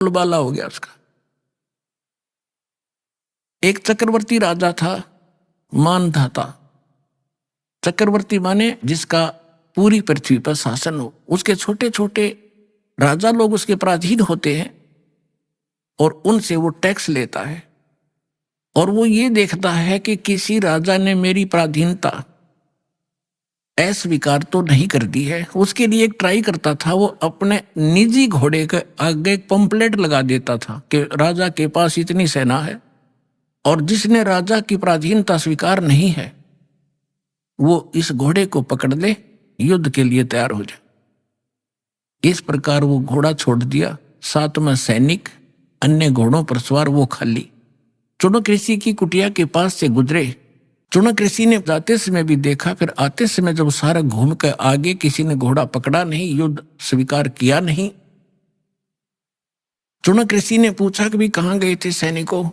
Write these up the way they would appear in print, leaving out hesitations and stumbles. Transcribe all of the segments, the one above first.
बोलबाला हो गया उसका। एक चक्रवर्ती राजा था, मानधाता। चक्रवर्ती माने जिसका पूरी पृथ्वी पर शासन हो। उसके छोटे छोटे राजा लोग उसके पराधीन होते हैं और उनसे वो टैक्स लेता है, और वो ये देखता है कि किसी राजा ने मेरी पराधीनता अस्वीकार तो नहीं कर दी है। उसके लिए एक ट्राई करता था, वो अपने निजी घोड़े के आगे एक पंपलेट लगा देता था कि राजा के पास इतनी सेना है और जिसने राजा की पराधीनता स्वीकार नहीं है वो इस घोड़े को पकड़ ले, युद्ध के लिए तैयार हो जाए। इस प्रकार वो घोड़ा छोड़ दिया, साथ में सैनिक, अन्य घोड़ों पर सवार, वो खाली। चुनक ऋषि की कुटिया के पास से गुजरे। चुनक ऋषि ने जाते समय भी देखा, फिर आते समय जब सारा घूम कर आगे किसी ने घोड़ा पकड़ा नहीं, युद्ध स्वीकार किया नहीं। चुनक ऋषि ने पूछा कि भी कहां गए थे सैनिकों,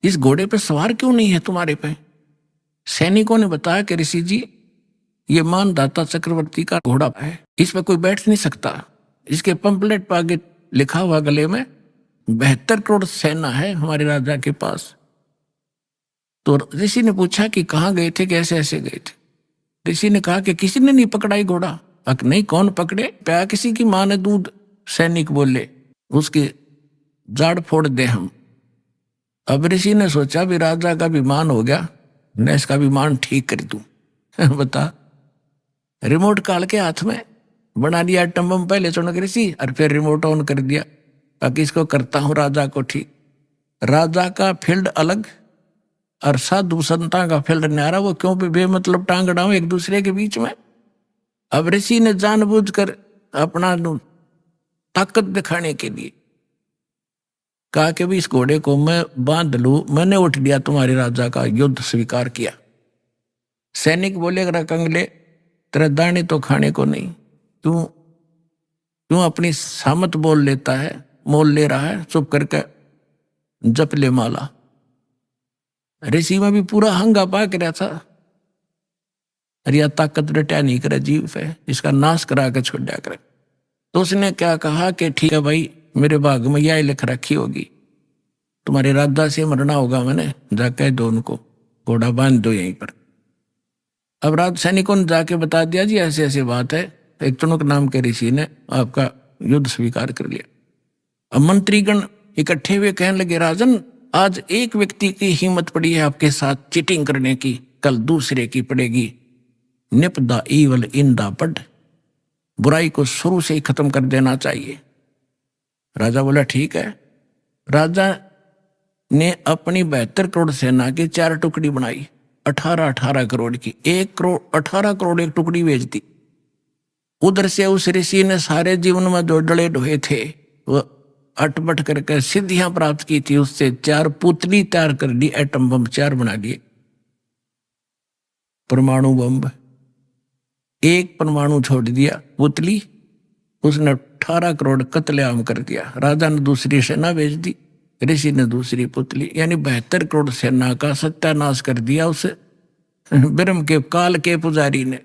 इस घोड़े पे सवार क्यों नहीं है तुम्हारे पे? सैनिकों ने बताया कि ऋषि जी, ये मानधाता चक्रवर्ती का घोड़ा है, इस पर कोई बैठ नहीं सकता। इसके पंपलेट पर आगे लिखा हुआ गले में 72 करोड़ सेना है हमारे राजा के पास। तो ऋषि ने पूछा कि कहाँ गए थे, कैसे ऐसे गए थे? ऋषि ने कहा कि किसी ने नहीं पकड़ा ये घोड़ा। अक नहीं, कौन पकड़े? प्या किसी की माँ ने दूध। सैनिक बोले, उसके जाड़ फोड़ दे हम। अब ऋषि ने सोचा भी राजा का विमान हो गया, मैं इसका विमान ठीक कर दूं। बता, रिमोट काल के हाथ में बना दिया एटम बम पहले चुनक ऋषि, और फिर रिमोट ऑन कर दिया ताकि इसको करता हूं राजा को ठीक। राजा का फील्ड अलग और साधु संता का फील्ड न्यारा। वो क्यों भी बेमतलब टांग अड़ाऊं एक दूसरे के बीच में? अब ऋषि ने जानबूझकर अपना ताकत दिखाने के लिए कहा कि भी इस घोड़े को मैं बांध लूं, मैंने उठ लिया तुम्हारे राजा का युद्ध स्वीकार किया। सैनिक बोले, अगर कंगले तेरे दाने तो खाने को नहीं, तू क्यों अपनी सामत बोल लेता है, मोल ले रहा है, चुप करके जप ले माला। ऋषि में भी पूरा हंगा पाक रहा था, अरे ताकत रटा नहीं करे जीव है, इसका नाश करा के छोड़ दिया करे। तो उसने क्या कहा कि ठीक है भाई, मेरे भाग में यह लिख रखी होगी, तुम्हारे राजा से मरना होगा, मैंने जाके दो उनको, घोड़ा बांध दो यहीं पर। अब राज सैनिकों ने जाके बता दिया, जी ऐसे ऐसे बात है, एक चुनक नाम के ऋषि ने आपका युद्ध स्वीकार कर लिया। अब मंत्रीगण इकट्ठे हुए कहने लगे, राजन, आज एक व्यक्ति की हिम्मत पड़ी है आपके साथ चीटिंग करने की, कल दूसरे की पड़ेगी। Nip the evil in the bud, बुराई को शुरू से ही खत्म कर देना चाहिए। राजा बोला ठीक है। राजा ने अपनी 72 करोड़ सेना की 4 टुकड़ी बनाई, 18 करोड़ की। 1 करोड़ 18 करोड़ एक टुकड़ी भेज दी। उधर से उस ऋषि ने सारे जीवन में जो डले ढोए थे वो अटपट करके सिद्धियां प्राप्त की थी, उससे 4 पुतली तैयार कर दी, एटम बम 4 बना दिए, परमाणु बम। एक परमाणु छोड़ दिया पुतली, उसने 18 करोड़ कत्लेआम कर दिया। राजा ने दूसरी सेना भेज दी, ऋषि ने दूसरी पुतली, यानी 72 करोड़ सेना का सत्यानाश कर दिया उस ब्रह्म के काल के पुजारी ने।